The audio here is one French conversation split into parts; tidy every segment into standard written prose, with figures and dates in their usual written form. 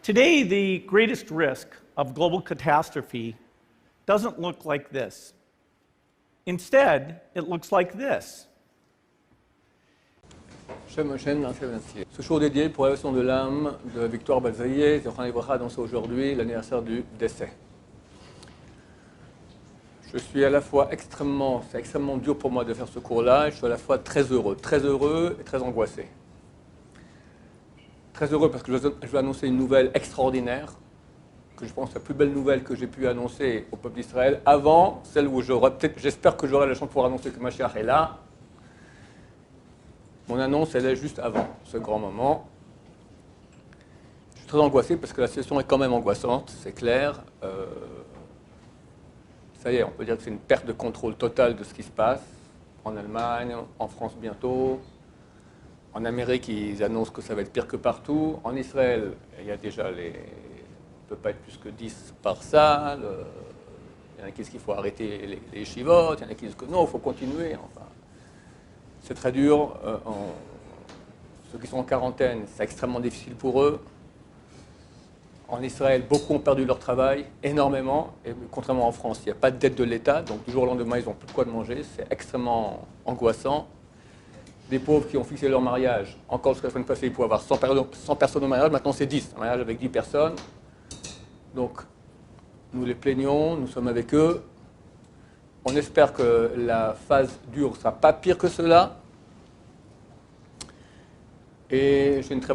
Today, the greatest risk of global catastrophe doesn't look like this. Instead, it looks like this. Ce jour dédié pour l'élévation de l'âme de Victoire Balzaïe, Zohran Ibraha, dont c'est aujourd'hui l'anniversaire du décès. Je suis à la fois c'est extrêmement dur pour moi de faire ce cours-là, je suis à la fois très heureux et très angoissé. Très heureux parce que je vais annoncer une nouvelle extraordinaire, que je pense la plus belle nouvelle que j'ai pu annoncer au peuple d'Israël, avant celle où j'espère que j'aurai la chance de pouvoir annoncer que Mashiach est là. Mon annonce, elle est juste avant ce grand moment. Je suis très angoissé parce que la situation est quand même angoissante, c'est clair. Ça y est, on peut dire que c'est une perte de contrôle totale de ce qui se passe en Allemagne, en France bientôt. En Amérique, ils annoncent que ça va être pire que partout. En Israël, il y a déjà il ne peut pas être plus que 10 par salle. Il y en a qui disent qu'il faut arrêter les chivotes, il y en a qui disent que non, il faut continuer. Enfin, c'est très dur. Ceux qui sont en quarantaine, c'est extrêmement difficile pour eux. En Israël, beaucoup ont perdu leur travail, énormément. Et contrairement en France, il n'y a pas de dette de l'État. Donc du jour au lendemain, ils n'ont plus de quoi de manger. C'est extrêmement angoissant. Des pauvres qui ont fixé leur mariage, encore jusqu'à la semaine passée, ils pouvaient avoir 100 personnes au mariage, maintenant c'est 10, un mariage avec 10 personnes. Donc, nous les plaignons, nous sommes avec eux. On espère que la phase dure ne sera pas pire que cela. Et j'ai une très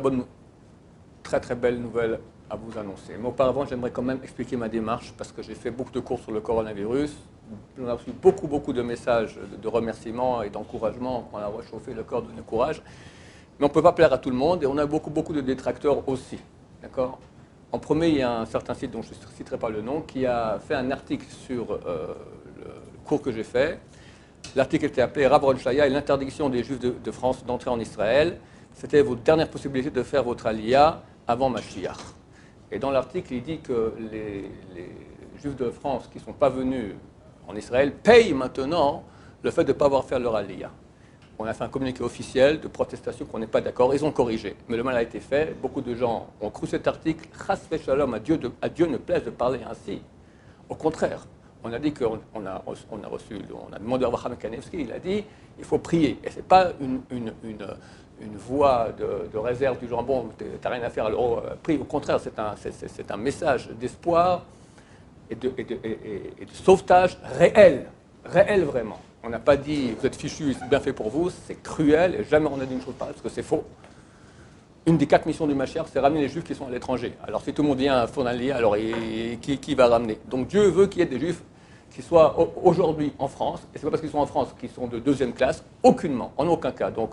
belle nouvelle à vous annoncer. Mais auparavant, j'aimerais quand même expliquer ma démarche, parce que j'ai fait beaucoup de cours sur le coronavirus. On a reçu beaucoup de messages de remerciements et d'encouragement. On a réchauffé le corps de nos courage. Mais on ne peut pas plaire à tout le monde et on a beaucoup de détracteurs aussi. D'accord ? En premier, il y a un certain site dont je ne citerai pas le nom qui a fait un article sur le cours que j'ai fait. L'article était appelé Rav Ron Shaya et l'interdiction des Juifs de France d'entrer en Israël. C'était votre dernière possibilité de faire votre aliyah avant Mashiach. Et dans l'article, il dit que les Juifs de France qui ne sont pas venus en Israël payent maintenant le fait de ne pas avoir fait leur aliyah. On a fait un communiqué officiel de protestation qu'on n'est pas d'accord, ils ont corrigé. Mais le mal a été fait, beaucoup de gens ont cru cet article, chas v'shalom, à Dieu ne plaise de parler ainsi. Au contraire, on a dit qu'on a demandé à Avraham Kanevski, il a dit, il faut prier. Et ce n'est pas une voie de réserve du genre, bon, t'as rien à faire, alors prie. Au contraire, c'est un message d'espoir et de sauvetage réel vraiment. On n'a pas dit, vous êtes fichus, c'est bien fait pour vous, c'est cruel, et jamais on a dit une chose pareille, parce que c'est faux. Une des 4 missions du Mashiach, c'est ramener les Juifs qui sont à l'étranger. Alors si tout le monde vient à Fournalia, alors qui va ramener? Donc Dieu veut qu'il y ait des Juifs qui soient aujourd'hui en France, et ce n'est pas parce qu'ils sont en France qu'ils sont de deuxième classe, aucunement, en aucun cas. Donc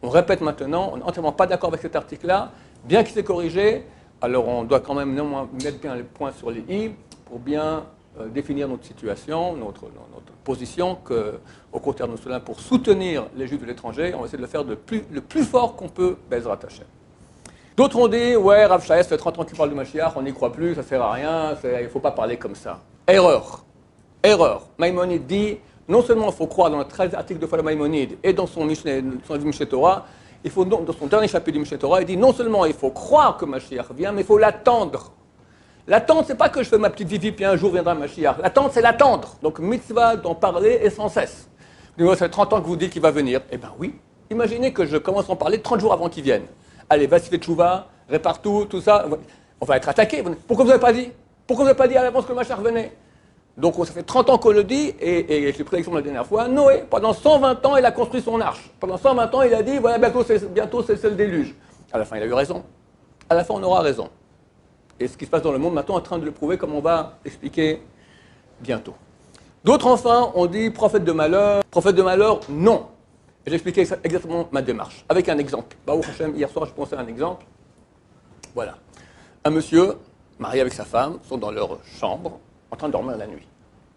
on répète maintenant, on n'est entièrement pas d'accord avec cet article-là, bien qu'il s'est corrigé, alors on doit quand même néanmoins mettre bien les points sur les i pour bien définir notre situation, notre position, qu'au contraire de cela, pour soutenir les Juifs de l'étranger, on va essayer de le faire le plus fort qu'on peut, Bezrat Hashem. D'autres ont dit, ouais, Rav Shaya, ça fait 30 ans qu'il parle du Mashiach, on n'y croit plus, ça ne sert à rien, il ne faut pas parler comme ça. Erreur. Maïmonide dit, non seulement il faut croire dans les 13 articles de Fala Maïmonide et dans son Mishneh Torah, il faut dans son dernier chapitre du Mishneh Torah, il dit non seulement il faut croire que Mashiach vient, mais il faut l'attendre. L'attente, c'est pas que je fais ma petite vivi puis un jour viendra Mashiach. L'attente, c'est l'attendre. Donc mitzvah d'en parler et sans cesse. Vous dites, ça fait 30 ans que vous dites qu'il va venir. Eh bien oui. Imaginez que je commence à en parler 30 jours avant qu'il vienne. Allez, vas-y, fais tchouva, répare tout ça. On va être attaqué. Pourquoi vous n'avez pas dit? Pourquoi vous n'avez pas dit à l'avance que le Mashiach venait? Donc ça fait 30 ans qu'on le dit, et j'ai pris l'élection la dernière fois. Noé, pendant 120 ans, il a construit son arche. Pendant 120 ans, il a dit, voilà, bientôt c'est le déluge. À la fin, il a eu raison. À la fin, on aura raison. Et ce qui se passe dans le monde, maintenant, on est en train de le prouver, comme on va expliquer bientôt. D'autres, enfin, ont dit prophète de malheur. Prophète de malheur, non. Et j'ai expliqué exactement ma démarche, avec un exemple. Baruch Hashem, hier soir, je pensais à un exemple. Voilà. Un monsieur, marié avec sa femme, sont dans leur chambre, en train de dormir la nuit.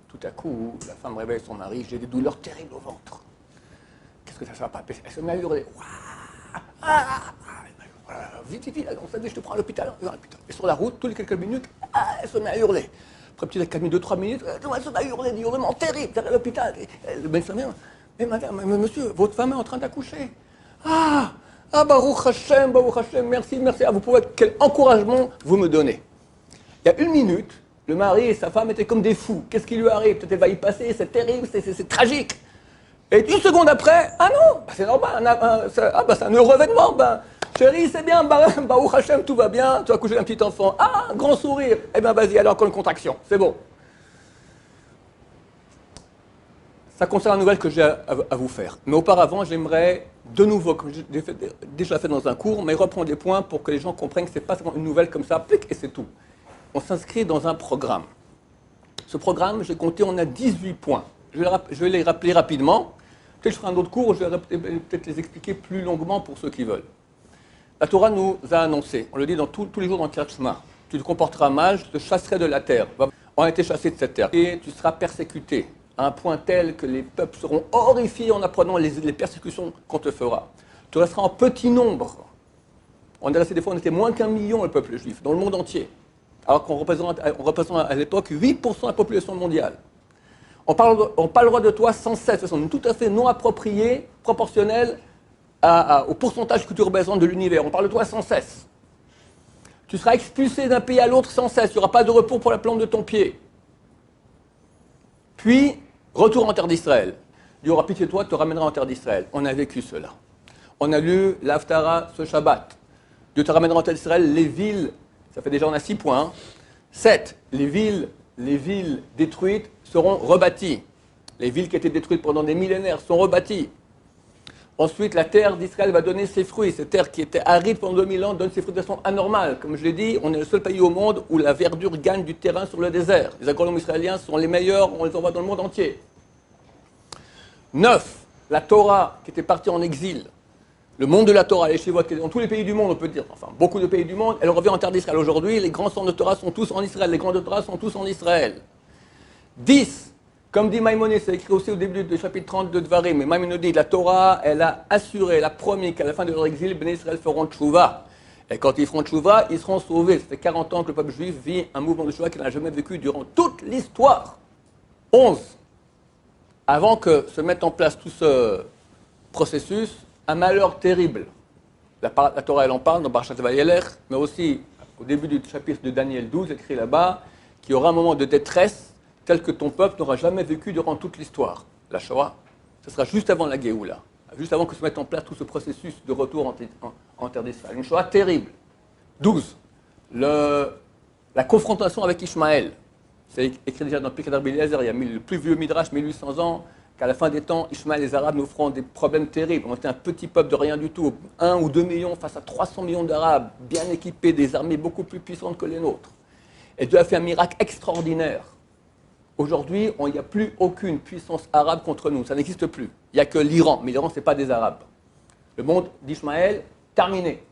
Tout à coup, la femme réveille son mari, j'ai des douleurs terribles au ventre. Qu'est-ce que ça va pas? Elle se met à hurler. Vite, on savait, je te prends à l'hôpital. Et sur la route, toutes les quelques minutes, elle se met à hurler. Après, petit, elle a mis 2-3 minutes, elle se met à hurler, des hurlements terribles, derrière l'hôpital. Le médecin vient, mais madame, monsieur, votre femme est en train d'accoucher. Ah, Ah, Baruch Hashem, merci, merci. Ah, vous pouvez, quel encouragement vous me donnez. Il y a une minute, le mari et sa femme étaient comme des fous. Qu'est-ce qui lui arrive? Peut-être elle va y passer, c'est terrible, c'est tragique. Et une seconde après, ah non, bah c'est normal, c'est un heureux événement. Ben, chérie, c'est bien, Baruch Hashem, tout va bien, tu vas coucher un petit enfant. Ah, un grand sourire. Eh bien, vas-y, alors encore une contraction, c'est bon. Ça concerne la nouvelle que j'ai à vous faire. Mais auparavant, j'aimerais de nouveau, comme j'ai déjà fait dans un cours, mais reprendre les points pour que les gens comprennent que ce n'est pas seulement une nouvelle comme ça, plic, et c'est tout. On s'inscrit dans un programme. Ce programme, j'ai compté, on a 18 points. Je vais les rappeler rapidement. Peut-être que je ferai un autre cours où je vais peut-être les expliquer plus longuement pour ceux qui veulent. La Torah nous a annoncé, on le dit tous les jours dans le Kriyat Shema, tu te comporteras mal, je te chasserai de la terre. On a été chassé de cette terre. Et tu seras persécuté à un point tel que les peuples seront horrifiés en apprenant les persécutions qu'on te fera. Tu resteras en petit nombre. On est resté des fois, on était moins qu'1 million, le peuple juif, dans le monde entier. Alors qu'on représente à l'époque 8% de la population mondiale. On parlera de toi sans cesse, de façon tout à fait non appropriée, proportionnelle au pourcentage que tu représentes de l'univers. On parle de toi sans cesse. Tu seras expulsé d'un pays à l'autre sans cesse. Il n'y aura pas de repos pour la plante de ton pied. Puis, retour en terre d'Israël. Dieu aura pitié de toi, te ramènera en terre d'Israël. On a vécu cela. On a lu l'Haftara ce Shabbat. Dieu te ramènera en terre d'Israël. Les villes, ça fait déjà, on a 6 points. Hein. 7. Les villes détruites seront rebâties. Les villes qui étaient détruites pendant des millénaires sont rebâties. Ensuite, la terre d'Israël va donner ses fruits. Cette terre qui était aride pendant 2000 ans donne ses fruits de façon anormale. Comme je l'ai dit, on est le seul pays au monde où la verdure gagne du terrain sur le désert. Les agronomes israéliens sont les meilleurs, on les envoie dans le monde entier. 9. La Torah qui était partie en exil. Le monde de la Torah, les Shivot, dans tous les pays du monde, on peut dire, enfin beaucoup de pays du monde, elle revient en terre d'Israël. Aujourd'hui, les grands centres de Torah sont tous en Israël. Les grands de Torah sont tous en Israël. 10. Comme dit Maïmonide, c'est écrit aussi au début du chapitre 32 de Dvarim, mais Maïmonide dit, la Torah, elle a assuré, elle a promis qu'à la fin de leur exil, Béné Israël feront tchouva. Et quand ils feront tchouva, ils seront sauvés. Ça fait 40 ans que le peuple juif vit un mouvement de tchouva qu'il n'a jamais vécu durant toute l'histoire. 11. Avant que se mette en place tout ce processus, un malheur terrible. La Torah, elle en parle dans Parashat Vayelech, mais aussi au début du chapitre de Daniel 12, écrit là-bas, qu'il y aura un moment de détresse tel que ton peuple n'aura jamais vécu durant toute l'histoire. La Shoah, ce sera juste avant la Géoula, juste avant que se mette en place tout ce processus de retour en terre d'Israël. Une Shoah terrible. 12. La confrontation avec Ishmaël. C'est écrit déjà dans Pirkei Rabbi Eliezer, il y a le plus vieux Midrash, 1800 ans, qu'à la fin des temps, Ishmaël et les Arabes nous feront des problèmes terribles. On était un petit peuple de rien du tout, 1 ou 2 millions face à 300 millions d'Arabes, bien équipés, des armées beaucoup plus puissantes que les nôtres. Et Dieu a fait un miracle extraordinaire. Aujourd'hui, il n'y a plus aucune puissance arabe contre nous, ça n'existe plus. Il n'y a que l'Iran, mais l'Iran, ce n'est pas des Arabes. Le monde d'Ishmaël, terminé.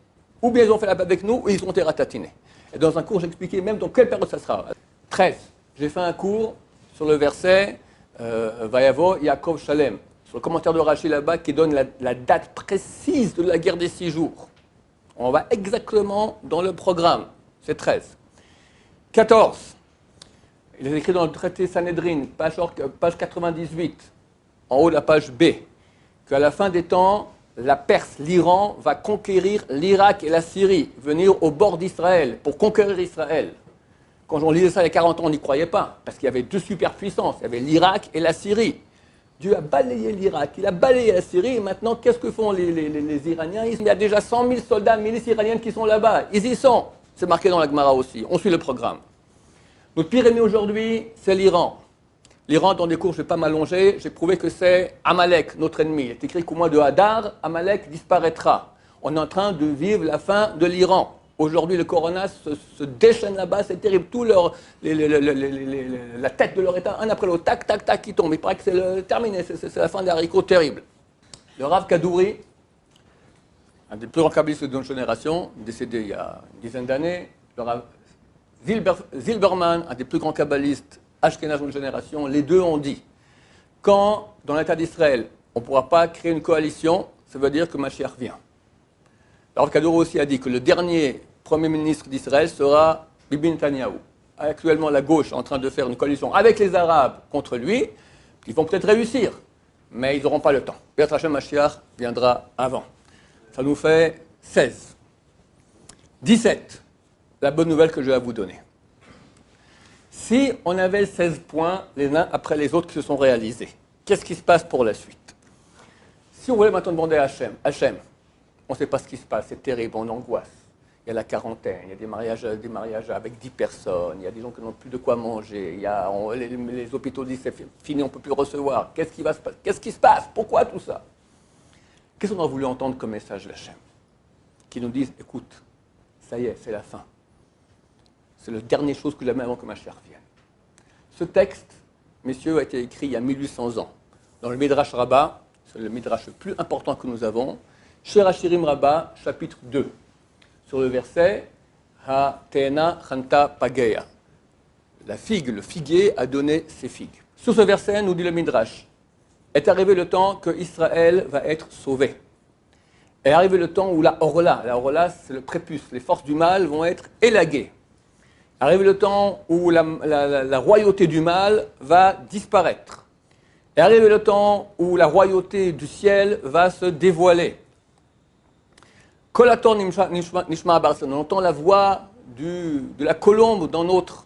Ou bien ils ont fait la paix avec nous, ou ils ont été ratatinés. Et dans un cours, j'expliquais même dans quelle période ça sera. 13. J'ai fait un cours sur le verset Vayavo Yaakov Shalem, sur le commentaire de Rashi là-bas qui donne la date précise de la guerre des 6 jours. On va exactement dans le programme. C'est 13. 14. Il est écrit dans le traité Sanhedrin, page 98, en haut de la page B, qu'à la fin des temps, la Perse, l'Iran, va conquérir l'Irak et la Syrie, venir au bord d'Israël, pour conquérir Israël. Quand on lisait ça il y a 40 ans, on n'y croyait pas, parce qu'il y avait 2 superpuissances, il y avait l'Irak et la Syrie. Dieu a balayé l'Irak, il a balayé la Syrie, et maintenant, qu'est-ce que font les Iraniens? Il y a déjà 100 000 soldats, milices iraniennes qui sont là-bas, ils y sont. C'est marqué dans la Gemara aussi, on suit le programme. Notre pire ennemi aujourd'hui, c'est l'Iran. L'Iran, dans des cours, je ne vais pas m'allonger, j'ai prouvé que c'est Amalek, notre ennemi. Il est écrit qu'au mois de Hadar, Amalek disparaîtra. On est en train de vivre la fin de l'Iran. Aujourd'hui, le corona se déchaîne là-bas, c'est terrible. Tout la tête de leur État, un après l'autre, tac, tac, tac, qui tombe. Il paraît que c'est terminé, c'est la fin des haricots terrible. Le Rav Kadouri, un des plus grands kabbalistes de notre génération, décédé il y a une dizaine d'années, le Rav Zilberman, un des plus grands kabbalistes ashkénazes de notre génération, les deux ont dit, quand dans l'État d'Israël, on ne pourra pas créer une coalition, ça veut dire que Mashiach vient. Alors Kadour aussi a dit que le dernier Premier ministre d'Israël sera Bibi Netanyahu. Actuellement, la gauche est en train de faire une coalition avec les Arabes contre lui. Ils vont peut-être réussir, mais ils n'auront pas le temps. Peut-être Hashem Mashiach viendra avant. Ça nous fait 16. 17. La bonne nouvelle que je vais vous donner. Si on avait 16 points, les uns après les autres, qui se sont réalisés, qu'est-ce qui se passe pour la suite? Si on voulait maintenant demander à Hachem, on ne sait pas ce qui se passe, c'est terrible, on angoisse. Il y a la quarantaine, il y a des mariages avec 10 personnes, il y a des gens qui n'ont plus de quoi manger, les hôpitaux disent c'est fini, on ne peut plus recevoir. Qu'est-ce qui va se passer? Qu'est-ce qui se passe? Pourquoi tout ça? Qu'est-ce qu'on a voulu entendre comme message d'Hachem? Qui nous disent, écoute, ça y est, c'est la fin. C'est la dernière chose que j'aimais avant que ma chère vienne. Ce texte, messieurs, a été écrit il y a 1800 ans, dans le Midrash Rabbah, c'est le Midrash le plus important que nous avons, Shir Hashirim Rabbah, chapitre 2, sur le verset Ha Te'ena Chanta Pageya. La figue, le figuier a donné ses figues. Sur ce verset, nous dit le Midrash, est arrivé le temps que Israël va être sauvé. Est arrivé le temps où la Orla c'est le prépuce, les forces du mal vont être élaguées. Est arrivé le temps où la royauté du mal va disparaître. Est arrivé le temps où la royauté du ciel va se dévoiler. Kolator Nishma Abarsan, on entend la voix de la colombe dans notre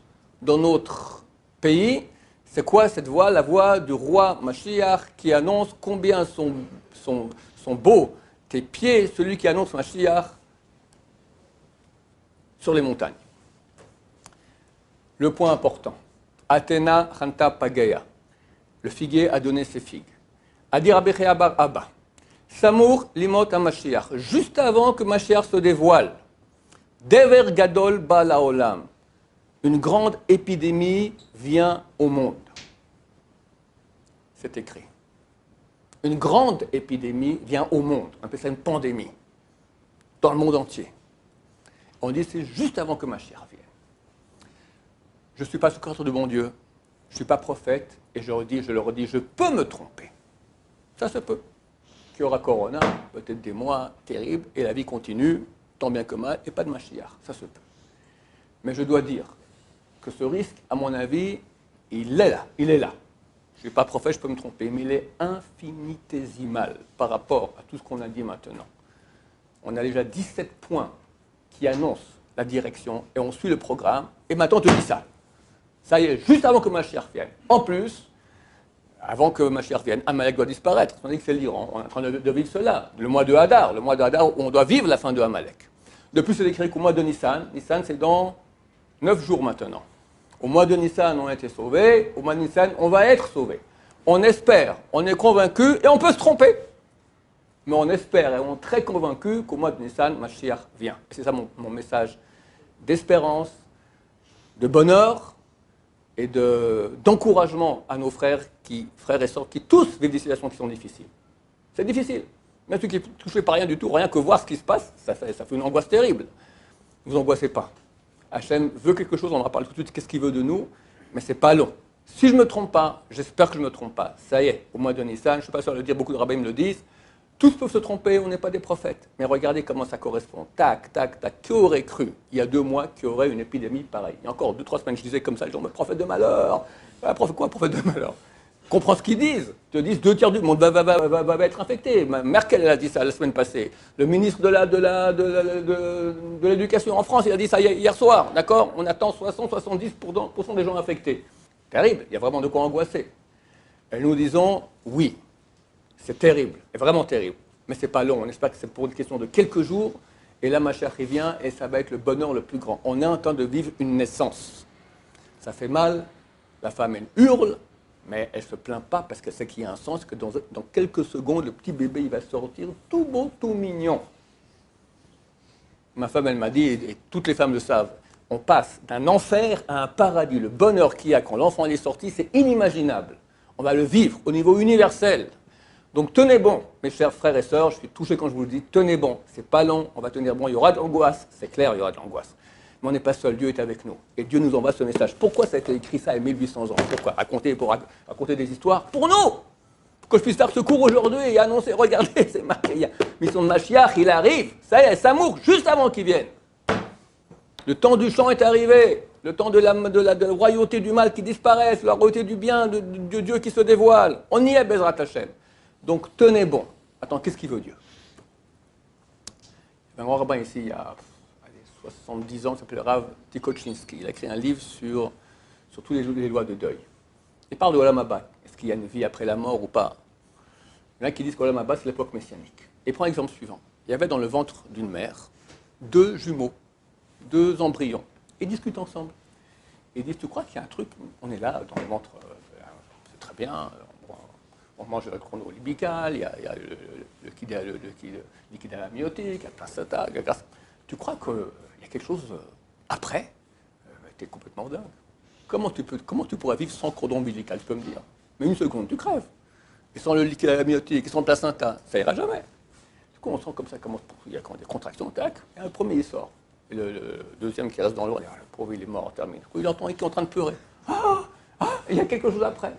pays. C'est quoi cette voix? La voix du roi Mashiach qui annonce combien sont beaux tes pieds, celui qui annonce Mashiach sur les montagnes. Le point important. Athéna Chanta Pageya. Le figuier a donné ses figues. Adi Rabbi Chaya bar Abba. Samour limot ha-Mashiach. Juste avant que Mashiach se dévoile. Dever gadol ba laolam. Une grande épidémie vient au monde. C'est écrit. Une grande épidémie vient au monde. On appelle ça une pandémie. Dans le monde entier. On dit c'est juste avant que Mashiach vienne. Je ne suis pas secrétaire de mon Dieu. Je ne suis pas prophète. Et je leur redis, je peux me tromper. Ça se peut. Qu'il y aura Corona, peut-être des mois terribles, et la vie continue, tant bien que mal, et pas de Mashiach. Ça se peut. Mais je dois dire que ce risque, à mon avis, il est là. Il est là. Je ne suis pas prophète, je peux me tromper, mais il est infinitésimal par rapport à tout ce qu'on a dit maintenant. On a déjà 17 points qui annoncent la direction, et on suit le programme, et maintenant on te dit ça. Ça y est, juste avant que Mashiach vienne. En plus, avant que Mashiach vienne, Amalek doit disparaître. On dit que c'est l'Iran. On est en train de vivre cela. Le mois de Hadar où on doit vivre la fin de Amalek. De plus, c'est écrit qu'au mois de Nissan, c'est dans 9 jours maintenant. Au mois de Nissan, on a été sauvés. Au mois de Nissan, on va être sauvés. On espère, on est convaincu, et on peut se tromper. Mais on espère et on est très convaincu qu'au mois de Nissan, Mashiach vient. Et c'est ça mon message d'espérance, de bonheur, et d'encouragement à nos frères et sœurs qui tous vivent des situations qui sont difficiles. C'est difficile. Même ceux qui ne sont touchés par rien du tout, rien que voir ce qui se passe, ça fait une angoisse terrible. Ne vous angoissez pas. Hachem veut quelque chose, on en parle tout de suite, qu'est-ce qu'il veut de nous, mais ce n'est pas long. Si je ne me trompe pas, j'espère que je ne me trompe pas, ça y est, au mois de Nissan, je ne suis pas sûr de le dire, beaucoup de rabbins me le disent, tous peuvent se tromper, on n'est pas des prophètes. Mais regardez comment ça correspond. Tac, tac, tac. Qui aurait cru, il y a 2 mois, qu'il y aurait une épidémie pareille? Il y a encore 2-3 semaines, je disais comme ça, les gens, mais prophète de malheur. Quoi, prophète de malheur? Comprends ce qu'ils disent. Ils te disent 2 tiers du monde va être infecté. Merkel, elle a dit ça la semaine passée. Le ministre de l'Éducation en France, il a dit ça hier soir. D'accord? On attend 60-70% des gens infectés. Terrible, il y a vraiment de quoi angoisser. Et nous disons oui. C'est terrible, c'est vraiment terrible. Mais ce n'est pas long, on espère que c'est pour une question de quelques jours. Et là, Mashiach vient et ça va être le bonheur le plus grand. On est en train de vivre une naissance. Ça fait mal, la femme, elle hurle, mais elle ne se plaint pas parce qu'elle sait qu'il y a un sens, que dans quelques secondes, le petit bébé, il va sortir tout beau, tout mignon. Ma femme, elle m'a dit, et toutes les femmes le savent, on passe d'un enfer à un paradis. Le bonheur qu'il y a quand l'enfant est sorti, c'est inimaginable. On va le vivre au niveau universel. Donc tenez bon, mes chers frères et sœurs, je suis touché quand je vous le dis, tenez bon, c'est pas long, on va tenir bon, il y aura de l'angoisse, c'est clair, il y aura de l'angoisse. Mais on n'est pas seul, Dieu est avec nous. Et Dieu nous envoie ce message. Pourquoi ça a été écrit ça il y a 1800 ans? Pourquoi pour raconter des histoires? Pour nous! Pour que je puisse faire secours aujourd'hui et annoncer, regardez, c'est marqué, il y a mission de Mashiach, il arrive, ça y est, ça mourre, juste avant qu'il vienne. Le temps du chant est arrivé, le temps de la royauté du mal qui disparaisse, la royauté du bien, de Dieu qui se dévoile. On y est, Bezrat Hashem. Donc tenez bon. Attends, qu'est-ce qu'il veut Dieu? Un grand rabbin ici, il y a 70 ans, il s'appelle Rav Tikoczynski. Il a écrit un livre sur toutes les lois de deuil. Il parle de Olam Haba. Est-ce qu'il y a une vie après la mort ou pas? Il y en a qui disent qu'Olam Haba, c'est l'époque messianique. Et prends l'exemple suivant. Il y avait dans le ventre d'une mère 2 jumeaux, 2 embryons. Ils discutent ensemble. Ils disent, tu crois qu'il y a un truc? On est là, dans le ventre, c'est très bien, on mange le chrono ombilical, il y a le liquide amniotique, il y a le placenta, tu crois qu'il y a quelque chose après? Tu es complètement dingue. Comment tu pourrais vivre sans cordon ombilical, tu peux me dire? Mais une seconde, tu crèves. Et sans le liquide amniotique, et sans le placenta, ça ira jamais. Du coup, on sent comme ça, il y a des contractions, tac, et un premier il sort. Et le deuxième qui reste dans l'eau, le pauvre, il est mort, terminé. Du coup, il entend qu'il est en train de pleurer. Il y a quelque chose après.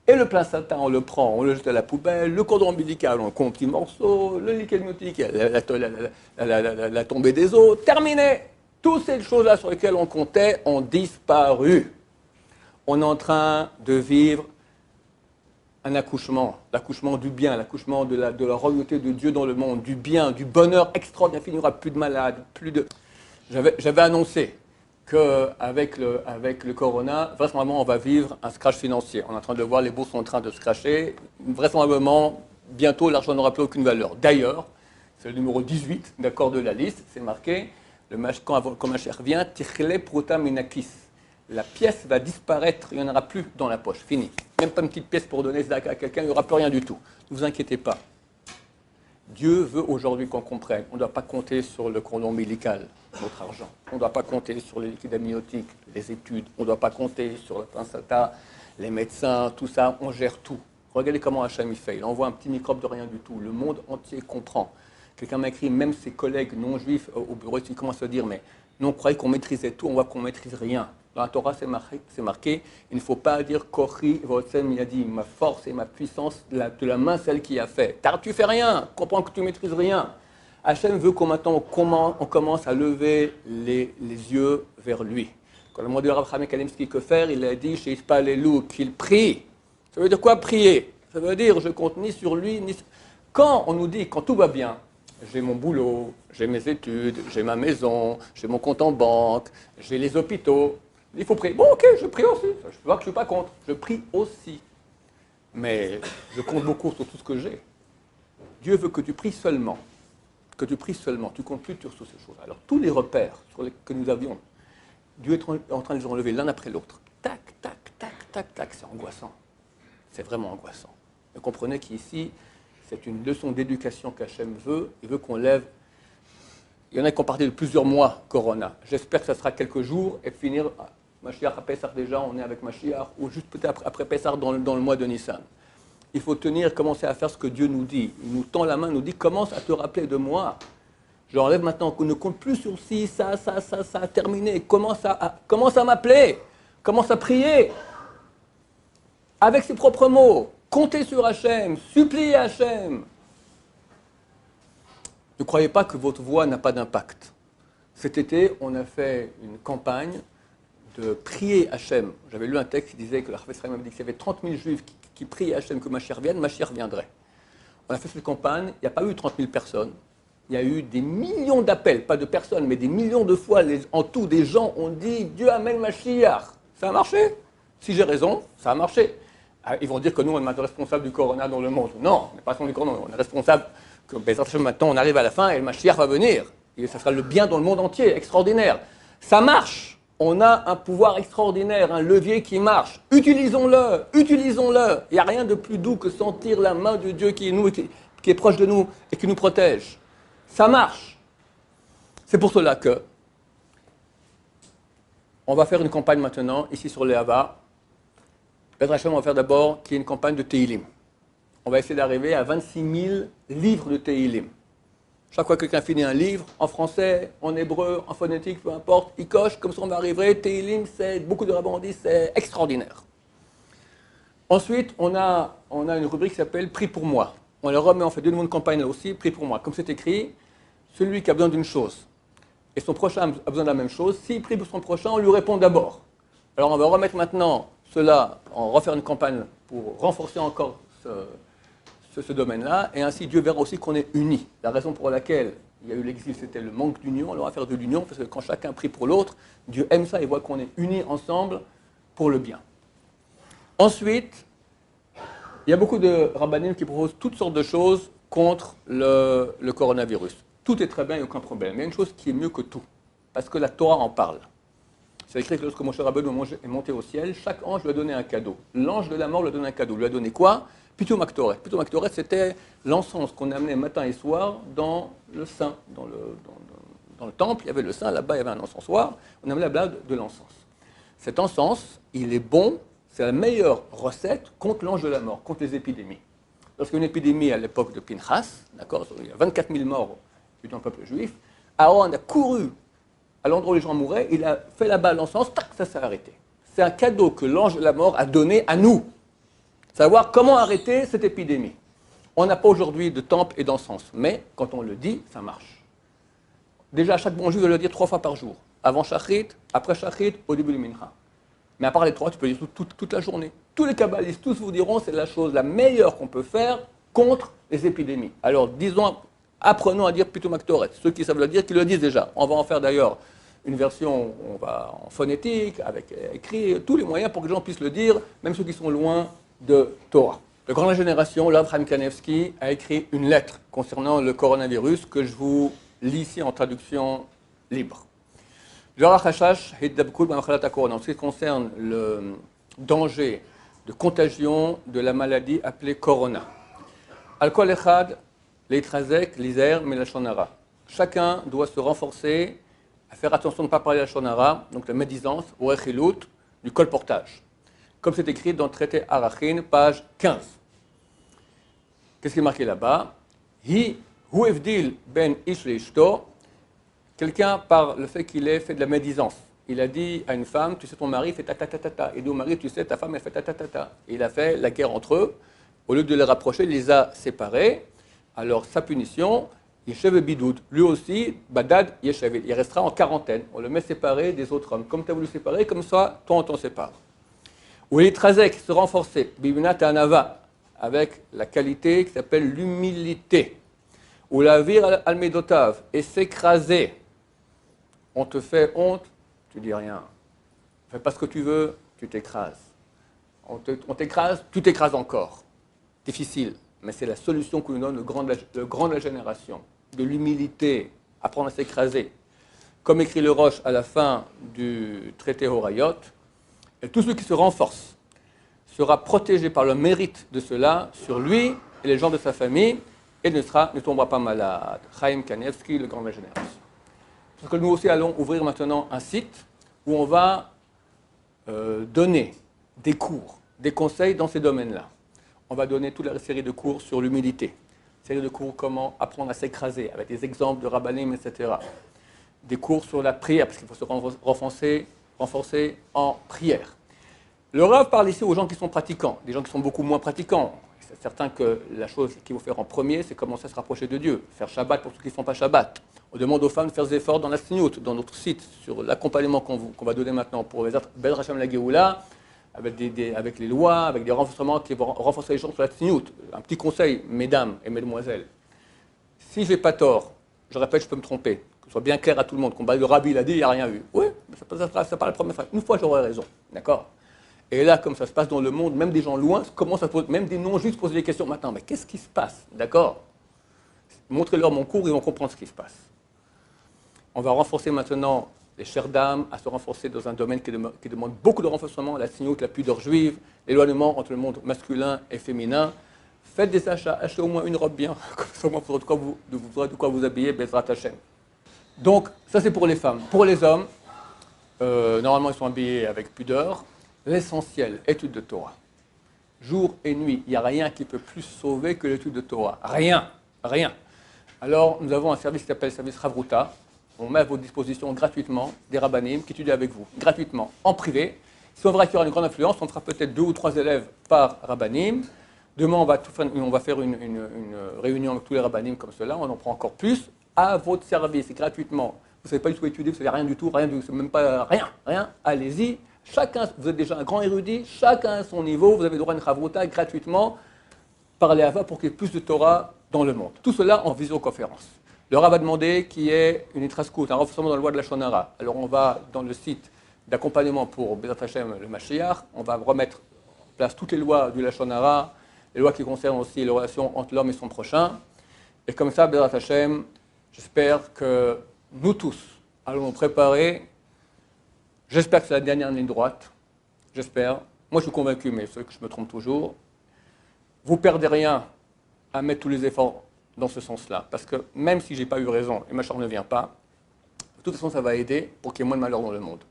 Et le placenta, on le prend, on le jette à la poubelle. Le cordon ombilical, on le coupe en petits morceaux. Le liquide amniotique, la tombée des os, terminé. Toutes ces choses-là sur lesquelles on comptait ont disparu. On est en train de vivre un accouchement, l'accouchement du bien, l'accouchement de la royauté de Dieu dans le monde, du bien, du bonheur extraordinaire. Il n'y aura plus de malades, plus de... J'avais annoncé qu'avec le corona, vraisemblablement, on va vivre un crash financier. On est en train de voir, les bourses sont en train de se crasher. Vraisemblablement, bientôt, l'argent n'aura plus aucune valeur. D'ailleurs, c'est le numéro 18, d'accord, de la liste, c'est marqué, quand Mashiach revient, Tichle Prota Menakis. La pièce va disparaître, il n'y en aura plus dans la poche, fini. Même pas une petite pièce pour donner Zaka à quelqu'un, il n'y aura plus rien du tout. Ne vous inquiétez pas. Dieu veut aujourd'hui qu'on comprenne. On ne doit pas compter sur le cordon ombilical, notre argent. On ne doit pas compter sur les liquides amniotiques, les études. On ne doit pas compter sur le placenta, les médecins, tout ça. On gère tout. Regardez comment Hachem y fait. Il envoie un petit microbe de rien du tout. Le monde entier comprend. Quelqu'un m'a écrit, même ses collègues non-juifs au bureau, ils commencent à dire, mais nous on croyait qu'on maîtrisait tout, on voit qu'on ne maîtrise rien. Dans la Torah, c'est marqué, il ne faut pas dire Kochi Votsem Yadi, ma force et ma puissance de la main, celle qui a fait. Car tu fais rien, comprends que tu ne maîtrises rien. Hachem veut qu'on maintenant on commence à lever les yeux vers lui. Quand le mot de Rav Chaim Kalimski que faire, il a dit chez Ispalelou qu'il prie. Ça veut dire quoi prier? Ça veut dire je compte ni sur lui, ni sur... Quand on nous dit, quand tout va bien, j'ai mon boulot, j'ai mes études, j'ai ma maison, j'ai mon compte en banque, j'ai les hôpitaux. Il faut prier. Bon, ok, je prie aussi. Je vois que je ne suis pas contre. Je prie aussi. Mais je compte beaucoup sur tout ce que j'ai. Dieu veut que tu pries seulement. Que tu pries seulement. Tu ne comptes plus sur ces choses. Alors, tous les repères que nous avions, Dieu est en train de les enlever l'un après l'autre. Tac, tac, tac, tac, tac. C'est angoissant. C'est vraiment angoissant. Mais comprenez qu'ici, c'est une leçon d'éducation qu'Hachem veut. Il veut qu'on lève. Il y en a qui ont parlé de plusieurs mois, Corona. J'espère que ça sera quelques jours et finir... Mashiach à Pessah déjà, on est avec Mashiach, ou juste peut-être après Pessah dans le mois de Nissan. Il faut commencer à faire ce que Dieu nous dit. Il nous tend la main, nous dit, commence à te rappeler de moi. Je l'enlève maintenant, qu'on ne compte plus sur si, ça, terminé. Commence à m'appeler, commence à prier. Avec ses propres mots, comptez sur Hachem, suppliez Hachem. Ne croyez pas que votre voix n'a pas d'impact. Cet été, on a fait une campagne de prier Hachem. J'avais lu un texte qui disait que le Chafetz Chaim avait dit qu'il y avait 30 000 juifs qui prient Hachem que Mashiach vienne, Mashiach viendrait. On a fait cette campagne, il n'y a pas eu 30 000 personnes, il y a eu des millions d'appels, pas de personnes, mais des millions de fois, en tout, des gens ont dit Dieu amène Mashiach. Ça a marché. Si j'ai raison, ça a marché. Ils vont dire que nous, on est responsable du corona dans le monde. Non, on n'est pas responsable du corona, on est responsable que maintenant on arrive à la fin et le Mashiach va venir. Et ça sera le bien dans le monde entier, extraordinaire. Ça marche. On a un pouvoir extraordinaire, un levier qui marche. Utilisons-le, utilisons-le. Il n'y a rien de plus doux que sentir la main de Dieu qui est, nous, qui est proche de nous et qui nous protège. Ça marche. C'est pour cela que on va faire une campagne maintenant, ici sur les Hava. Pedro Hachem, on va faire d'abord qui est une campagne de Teilim. On va essayer d'arriver à 26 000 livres de Teilim. Chaque fois que quelqu'un finit un livre, en français, en hébreu, en phonétique, peu importe, il coche, comme ça on va arriver. Teilim, beaucoup de rabbins ont dit, c'est extraordinaire. Ensuite, on a une rubrique qui s'appelle Prie pour moi. On le remet, on fait de nouveau une campagne là aussi, Prie pour moi. Comme c'est écrit, celui qui a besoin d'une chose et son prochain a besoin de la même chose, s'il prie pour son prochain, on lui répond d'abord. Alors on va remettre maintenant cela, on va refaire une campagne pour renforcer encore ce domaine-là, et ainsi Dieu verra aussi qu'on est unis. La raison pour laquelle Il y a eu l'exil, c'était le manque d'union. Alors on va faire de l'union, parce que quand chacun prie pour l'autre, Dieu aime ça, il voit qu'on est unis ensemble pour le bien. Ensuite, il y a beaucoup de rabbanim qui proposent toutes sortes de choses contre le coronavirus. Tout est très bien, il n'y a aucun problème. Mais il y a une chose qui est mieux que tout, parce que la Torah en parle. C'est écrit que lorsque Moshe Rabbeinu est monté au ciel, chaque ange lui a donné un cadeau. L'ange de la mort lui a donné un cadeau. Lui a donné quoi? Pitum Aktoret. Pitum Aktoret, c'était l'encens qu'on amenait matin et soir dans le saint, dans le temple. Il y avait le saint, là-bas il y avait un encensoir. On amenait là-bas de l'encens. Cet encens, il est bon, c'est la meilleure recette contre l'ange de la mort, contre les épidémies. Lorsqu'il y a une épidémie à l'époque de Pinchas, d'accord, il y a 24 000 morts dans le peuple juif, Aaron a couru à l'endroit où les gens mouraient, il a fait là-bas l'encens, tac, ça s'est arrêté. C'est un cadeau que l'ange de la mort a donné à nous. Savoir comment arrêter cette épidémie. On n'a pas aujourd'hui de temple et d'encens, mais quand on le dit, ça marche. Déjà, chaque bon juif doit le dire 3 fois par jour. Avant Shachrit, après Shachrit, au début du Mincha. Mais à part les 3, tu peux le dire toute la journée. Tous les kabbalistes, tous vous diront, c'est la chose la meilleure qu'on peut faire contre les épidémies. Alors, disons, apprenons à dire Pitum Aktoret. Ceux qui savent le dire, qui le disent déjà. On va en faire d'ailleurs une version en phonétique, avec écrit, tous les moyens pour que les gens puissent le dire, même ceux qui sont loin de Torah. Le Grand Génération, Rav Chaim Kanievsky, a écrit une lettre concernant le coronavirus que je vous lis ici en traduction libre. En ce qui concerne le danger de contagion de la maladie appelée corona. Al-Kol Echad, Leitrazek, Lizer, Melachon Hara. Chacun doit se renforcer à faire attention de ne pas parler la Lachon Hara, donc la médisance, ou Echilut, du colportage. Comme c'est écrit dans le traité Arachin, page 15. Qu'est-ce qui est marqué là-bas? Hi, hu evdil ben ish leishto. Quelqu'un, par le fait qu'il ait fait de la médisance, il a dit à une femme, tu sais, ton mari fait ta-ta-ta-ta-ta. Il dit au mari, tu sais, ta femme, elle fait ta-ta-ta-ta. Il a fait la guerre entre eux. Au lieu de les rapprocher, il les a séparés. Alors, sa punition, Yeshev Bidoud. Lui aussi, Badad Yeshev. Il restera en quarantaine. On le met séparé des autres hommes. Comme tu as voulu séparer, comme ça, toi, on t'en sépare. Ou les Trazek, se renforcer. Bibinat Anava, avec la qualité qui s'appelle l'humilité. Ou la vir al-medotav, et s'écraser. On te fait honte, tu dis rien. Fais pas ce que tu veux, tu t'écrases. On t'écrase, tu t'écrases encore. Difficile, mais c'est la solution que nous donne le grand de la génération. De l'humilité, apprendre à s'écraser. Comme écrit le Roche à la fin du traité Horayot, et tout celui qui se renforce sera protégé par le mérite de cela sur lui et les gens de sa famille, et ne tombera pas malade. Chaim Kanievsky, le grand de la génération. Parce que nous aussi allons ouvrir maintenant un site où on va donner des cours, des conseils dans ces domaines-là. On va donner toute la série de cours sur l'humilité, série de cours comment apprendre à s'écraser, avec des exemples de rabbanim, etc. Des cours sur la prière, parce qu'il faut se renforcer en prière. Le Rav parle ici aux gens qui sont pratiquants, des gens qui sont beaucoup moins pratiquants. C'est certain que la chose qu'il faut faire en premier, c'est commencer à se rapprocher de Dieu, faire Shabbat pour ceux qui ne font pas Shabbat. On demande aux femmes de faire des efforts dans la Tzniut, dans notre site, sur l'accompagnement qu'on va donner maintenant pour les Bel Hashem la Géoula, avec les lois, avec des renforcements qui vont renforcer les gens sur la Tzniut. Un petit conseil, mesdames et mesdemoiselles. Si je n'ai pas tort, je répète, je peux me tromper, que ce soit bien clair à tout le monde, qu'on le Rabbi l'a dit, il n'y a rien eu. Oui, mais ça pas la première fois. Une fois, j'aurai raison. D'accord? Et là, comme ça se passe dans le monde, même des gens loin commencent à poser, même des non-juifs poser des questions. Maintenant, mais qu'est-ce qui se passe? D'accord? Montrez-leur mon cours, ils vont comprendre ce qui se passe. On va renforcer maintenant les chères dames, à se renforcer dans un domaine qui demande beaucoup de renforcement, la tzniut, la pudeur juive, l'éloignement entre le monde masculin et féminin. Faites des achats, achetez au moins une robe bien, comme ça au moins vous aurez de quoi vous habiller, Bezrat Hashem. Donc, ça c'est pour les femmes. Pour les hommes, normalement ils sont habillés avec pudeur. L'essentiel, étude de Torah. Jour et nuit, il n'y a rien qui peut plus sauver que l'étude de Torah. Rien, rien. Alors, nous avons un service qui s'appelle le service Ravruta. On met à votre disposition gratuitement des rabbanim qui étudient avec vous, gratuitement, en privé. Si on verra qu'il y aura une grande influence, on fera peut-être 2 ou 3 élèves par rabbanim. Demain, on va faire une réunion avec tous les rabbanim comme cela. On en prend encore plus à votre service, gratuitement. Vous ne savez pas du tout étudier, vous ne savez rien du tout, même pas rien. Allez-y. Chacun, vous êtes déjà un grand érudit, chacun à son niveau, vous avez droit à une chavruta gratuitement par les Hava pour qu'il y ait plus de Torah dans le monde. Tout cela en visioconférence. Le Rav a demandé qu'il y ait une itraskout, un renforcement dans la loi de la Shonara. Alors on va dans le site d'accompagnement pour Bezrat Hashem, le Mashiach, on va remettre en place toutes les lois du Lashon Hara, les lois qui concernent aussi les relations entre l'homme et son prochain. Et comme ça, Bezrat Hashem, j'espère que nous tous allons nous préparer. J'espère que c'est la dernière ligne droite. J'espère. Moi, je suis convaincu, mais c'est vrai que je me trompe toujours. Vous ne perdez rien à mettre tous les efforts dans ce sens-là. Parce que même si je n'ai pas eu raison et ma chambre ne vient pas, de toute façon, ça va aider pour qu'il y ait moins de malheur dans le monde.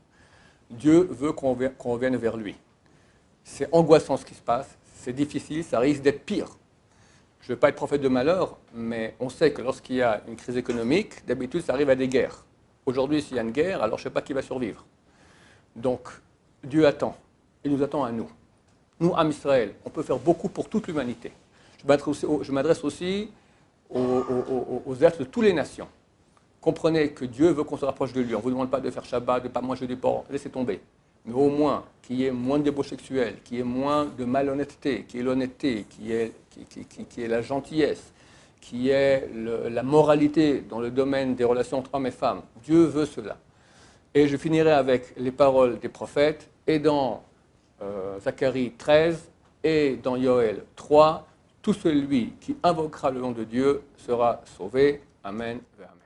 Dieu veut qu'on revienne vers lui. C'est angoissant ce qui se passe, c'est difficile, ça risque d'être pire. Je ne veux pas être prophète de malheur, mais on sait que lorsqu'il y a une crise économique, d'habitude, ça arrive à des guerres. Aujourd'hui, s'il y a une guerre, alors je ne sais pas qui va survivre. Donc, Dieu attend. Il nous attend à nous. Nous, Am Israël, on peut faire beaucoup pour toute l'humanité. Je m'adresse aussi aux êtres de toutes les nations. Comprenez que Dieu veut qu'on se rapproche de lui. On ne vous demande pas de faire Shabbat, de ne pas manger du porc, laissez tomber. Mais au moins, qu'il y ait moins de débauche sexuelle, qu'il y ait moins de malhonnêteté, qu'il y ait l'honnêteté, qu'il y ait la gentillesse, qu'il y ait la moralité dans le domaine des relations entre hommes et femmes. Dieu veut cela. Et je finirai avec les paroles des prophètes, et dans Zacharie 13 et dans Yoël 3, tout celui qui invoquera le nom de Dieu sera sauvé. Amen. Amen.